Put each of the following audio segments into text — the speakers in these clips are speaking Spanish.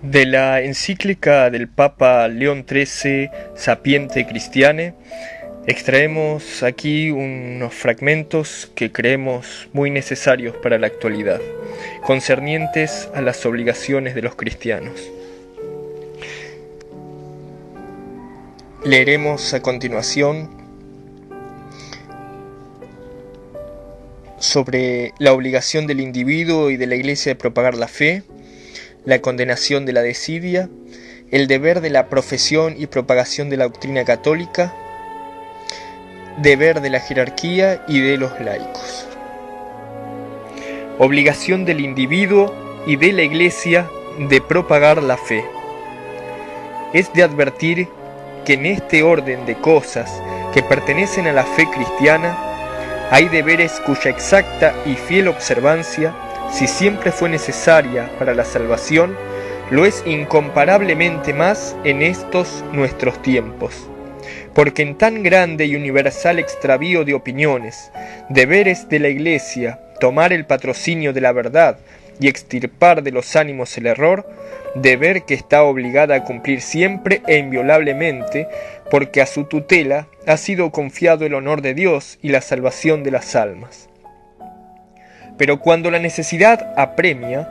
De la encíclica del Papa León XIII, Sapiente Christiane, extraemos aquí unos fragmentos que creemos muy necesarios para la actualidad, concernientes a las obligaciones de los cristianos. Leeremos a continuación sobre la obligación del individuo y de la Iglesia de propagar la fe, la condenación de la desidia, el deber de la profesión y propagación de la doctrina católica, deber de la jerarquía y de los laicos. Obligación del individuo y de la Iglesia de propagar la fe. Es de advertir que en este orden de cosas que pertenecen a la fe cristiana, hay deberes cuya exacta y fiel observancia, si siempre fue necesaria para la salvación, lo es incomparablemente más en estos nuestros tiempos. Porque en tan grande y universal extravío de opiniones, deberes de la Iglesia, tomar el patrocinio de la verdad y extirpar de los ánimos el error, deber que está obligada a cumplir siempre e inviolablemente, porque a su tutela ha sido confiado el honor de Dios y la salvación de las almas. Pero cuando la necesidad apremia,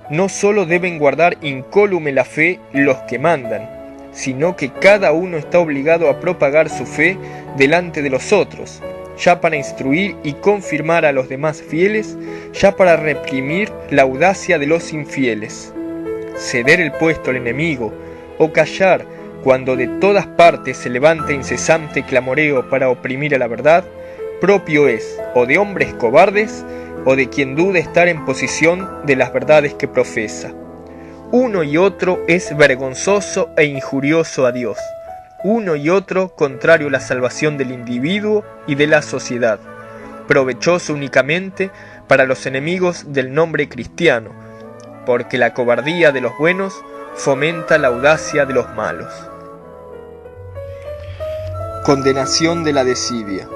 no sólo deben guardar incólume la fe los que mandan, sino que cada uno está obligado a propagar su fe delante de los otros, ya para instruir y confirmar a los demás fieles, ya para reprimir la audacia de los infieles. Ceder el puesto al enemigo, o callar cuando de todas partes se levanta incesante clamoreo para oprimir a la verdad, propio es o de hombres cobardes, o de quien duda estar en posición de las verdades que profesa. Uno y otro es vergonzoso e injurioso a Dios, uno y otro contrario a la salvación del individuo y de la sociedad, provechoso únicamente para los enemigos del nombre cristiano, porque la cobardía de los buenos fomenta la audacia de los malos. Condenación de la desidia.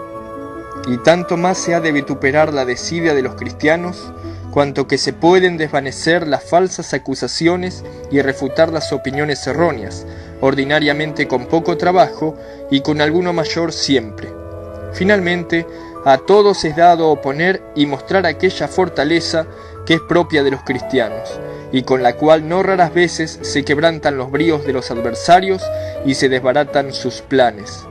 Y tanto más se ha de vituperar la desidia de los cristianos, cuanto que se pueden desvanecer las falsas acusaciones y refutar las opiniones erróneas, ordinariamente con poco trabajo y con alguno mayor siempre. Finalmente, a todos es dado oponer y mostrar aquella fortaleza que es propia de los cristianos, y con la cual no raras veces se quebrantan los bríos de los adversarios y se desbaratan sus planes.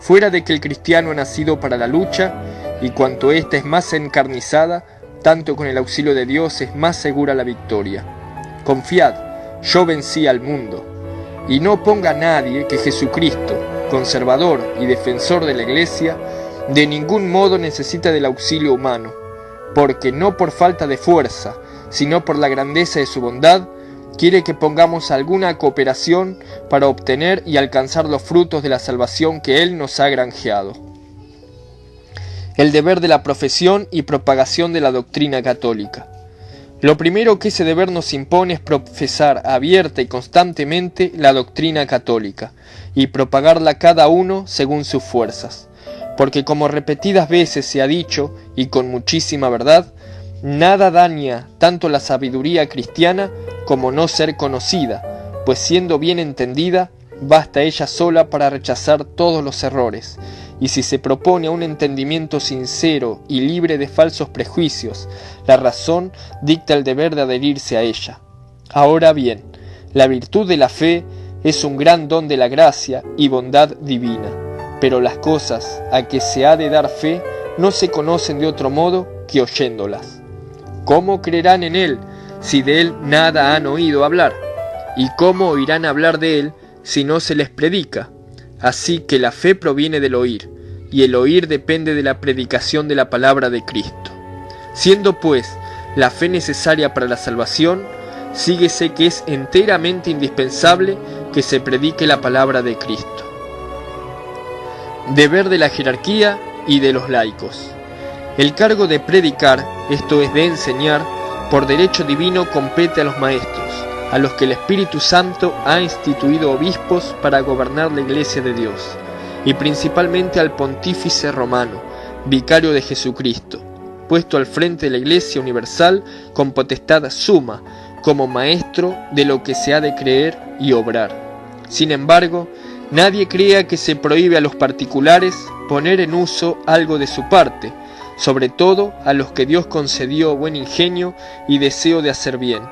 Fuera de que el cristiano ha nacido para la lucha, y cuanto ésta es más encarnizada, tanto con el auxilio de Dios es más segura la victoria. Confiad, yo vencí al mundo. Y no ponga a nadie que Jesucristo, conservador y defensor de la Iglesia, de ningún modo necesita del auxilio humano, porque no por falta de fuerza, sino por la grandeza de su bondad, quiere que pongamos alguna cooperación para obtener y alcanzar los frutos de la salvación que Él nos ha granjeado. El deber de la profesión y propagación de la doctrina católica. Lo primero que ese deber nos impone es profesar abierta y constantemente la doctrina católica y propagarla cada uno según sus fuerzas, porque como repetidas veces se ha dicho, y con muchísima verdad, nada daña tanto la sabiduría cristiana como no ser conocida, pues siendo bien entendida, basta ella sola para rechazar todos los errores, y si se propone a un entendimiento sincero y libre de falsos prejuicios, la razón dicta el deber de adherirse a ella. Ahora bien, la virtud de la fe es un gran don de la gracia y bondad divina, pero las cosas a que se ha de dar fe no se conocen de otro modo que oyéndolas. ¿Cómo creerán en Él si de Él nada han oído hablar? ¿Y cómo oirán hablar de Él si no se les predica? Así que la fe proviene del oír, y el oír depende de la predicación de la palabra de Cristo. Siendo pues la fe necesaria para la salvación, síguese que es enteramente indispensable que se predique la palabra de Cristo. Deber de la jerarquía y de los laicos. El cargo de predicar, esto es de enseñar, por derecho divino compete a los maestros, a los que el Espíritu Santo ha instituido obispos para gobernar la Iglesia de Dios, y principalmente al Pontífice Romano, vicario de Jesucristo, puesto al frente de la Iglesia universal con potestad suma, como maestro de lo que se ha de creer y obrar. Sin embargo, nadie crea que se prohíbe a los particulares poner en uso algo de su parte, sobre todo a los que Dios concedió buen ingenio y deseo de hacer bien,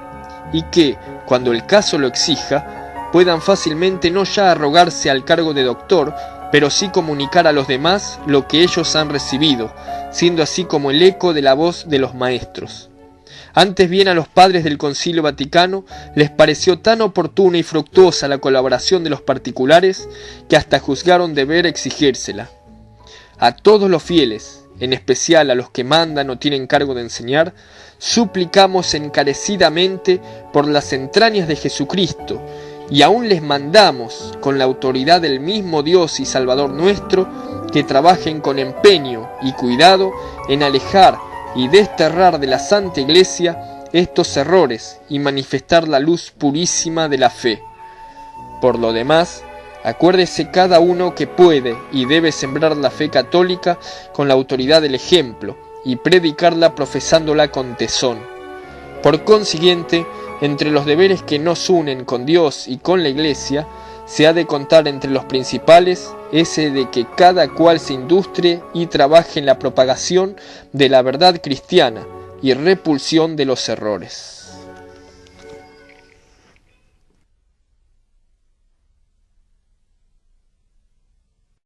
y que, cuando el caso lo exija, puedan fácilmente no ya arrogarse al cargo de doctor, pero sí comunicar a los demás lo que ellos han recibido, siendo así como el eco de la voz de los maestros. Antes bien a los padres del Concilio Vaticano les pareció tan oportuna y fructuosa la colaboración de los particulares que hasta juzgaron deber exigírsela. A todos los fieles, en especial a los que mandan o tienen cargo de enseñar, suplicamos encarecidamente por las entrañas de Jesucristo, y aún les mandamos, con la autoridad del mismo Dios y Salvador nuestro, que trabajen con empeño y cuidado en alejar y desterrar de la Santa Iglesia estos errores y manifestar la luz purísima de la fe. Por lo demás, acuérdese cada uno que puede y debe sembrar la fe católica con la autoridad del ejemplo y predicarla profesándola con tesón. Por consiguiente, entre los deberes que nos unen con Dios y con la Iglesia, se ha de contar entre los principales ese de que cada cual se industrie y trabaje en la propagación de la verdad cristiana y repulsión de los errores.